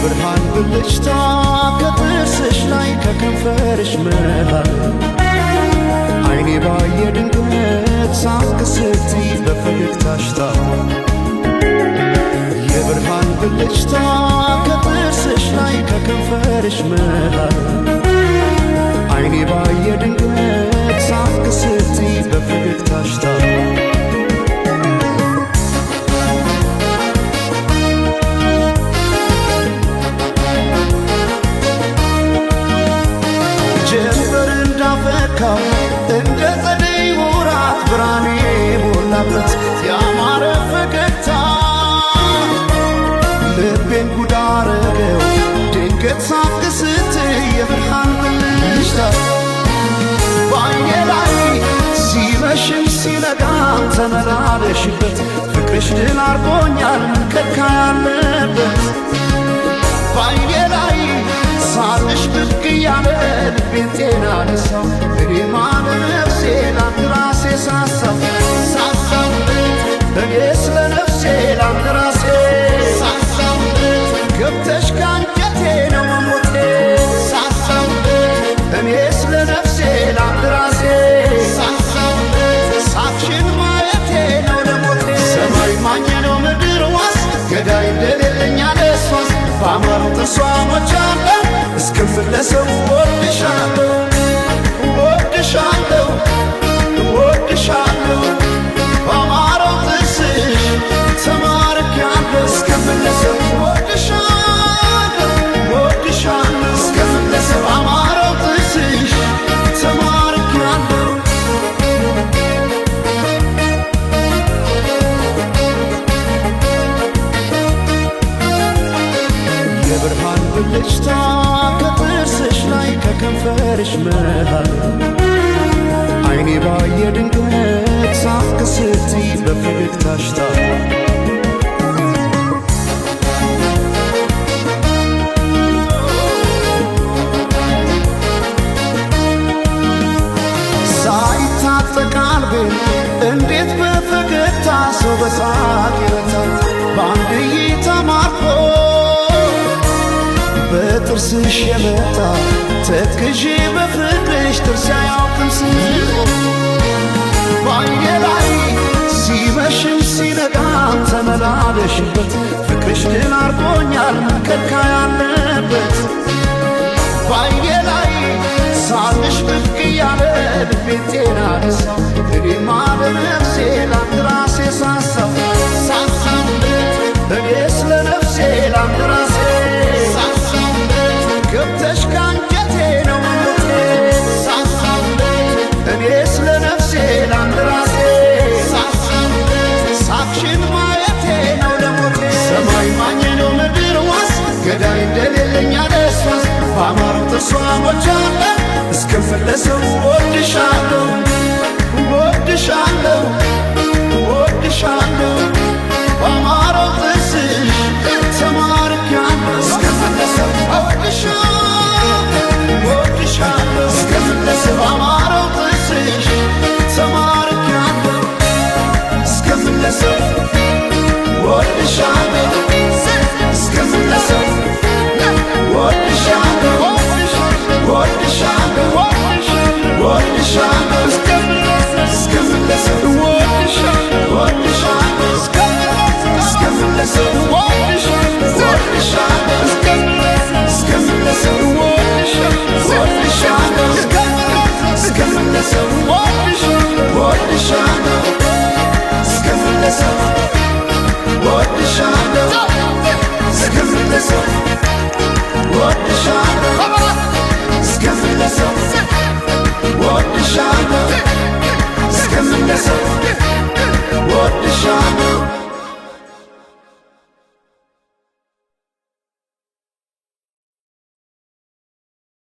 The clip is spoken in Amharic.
የብርሃን ብልጭታ ከጥርስሽ ላይ ከከንፈርሽ መሃል አይኔ ባየ ድንገት ሳቅ ስትይ በፈገግታሽ ታሟል። የብርሃን ብልጭታ ከጥርስሽ ላይ ከከንፈርሽ መሃል አይኔ ባየ ድንገት ሳቅ ስትይ በፈገግታሽ ታሟል። እንደ ጸደይ ወራት ብርሃኔ ሞላበት ያማረ ፈገግታ ልቤን ጉድ አረገው ድንገት ሳቅ ስትይ የብርሃን ብልጭታ ባይኔ ላይ ሲመሽም ሲነጋም ተመላለሽበት ፍቅርሽ ድል አርጎኛል ከልካይ ያለበት ባይኔ ላይ ሳቅሽ ብቅ እያለ ልቤን ጤና ነሳው እኔማ ለነፍሴ ላንድ ራሴ ሳሳው እኔ ስለ ነፍሴ ላንድ ራሴ ሳሳው ገብተሽ ካንጀቴ ነው መሞቴ ሳሳው እኔ ስለ ነፍሴ ላንድ ራሴ ሳሳው ሳቅሽን ማየቴ ነው ለሞቴ ሰማይ ማኘ ነው ምድር ዋስ ገዳይ እንደሌለኝ አለሷስ በአማሩ ጥርሷ ሞቻለ እስክመለሰው ወድሻለሁ ወድሻለሁ ወድሻለሁ በአማረው ጥርስሽ ተማርኬያለሁ እስክመለሰው ወድሻለሁ ወድሻለሁ እስክመለሰው በአማረው ጥርስሽ ተማርኬያለሁ። የብርሃን ብልጭታ ከጥርስሽ ላይ ከከንፈርሽ መሃል አይኔ ባየ ድንገት ሳቅ ስትይ በፈገግታሽ ታሟል። ሳይታጠቅ ቀልቤን እንዴት በፈገግታ ሰው በሳቅ ይረታል በአንድ እይታ ማርኮ በጥርስሽ የመጣ ተክዤ በፍቅርሽ ጥርስ አያውቅም ስቆ ባይኔ ላይ ሲመሽም ሲነጋም ተመላለሽበት ፍቅርሽ ድል አርጎኛል ከልካይ ያለበት ባይኔ ላይ ሳቅሽ ብቅ እያለ ልቤን ጤና ነሳው እኔማ ለነፍሴ ላንድ ራሴ ሳሳው እኔ ስለ ነፍሴ ላንድ ራሴ ገብተሽ ካንጀቴ ነው መሞቴ እኔ ስለ ነፍሴ ላንድ ራሴ ሳቅሽን ማየቴ ነው ለሞቴ ሰማይ ማኘ ነው ምድር ዋስ ገዳይ እንደሌለኝ አለሷስ በአማረው ጥርሷ ሞቻለ እስክመለሰው ወድሻለሁ ወድሻለሁ ወድሻለሁ በአማረው ጥርስሽ ተማርኬያለሁ እስክመለሰው ወድሻለሁ እስክመለሰው በአማረው ጥርስሽ ተማርኬያለሁ እስክመለሰው ወድሻለሁ እስክመለሰው ወድሻለሁ ወድሻለሁ ወድሻለሁ እስክመለሰው ወድሻለሁ እስክመለሰው ወድሻለሁ እስክመለሰው ወድሻለሁ እስክመለሰው ወድሻለሁ እስክመለሰው ወድሻለሁ እስክመለሰው ወድሻለሁ እስክመለሰው ወድሻለሁ እስክመለሰው ወድሻለሁ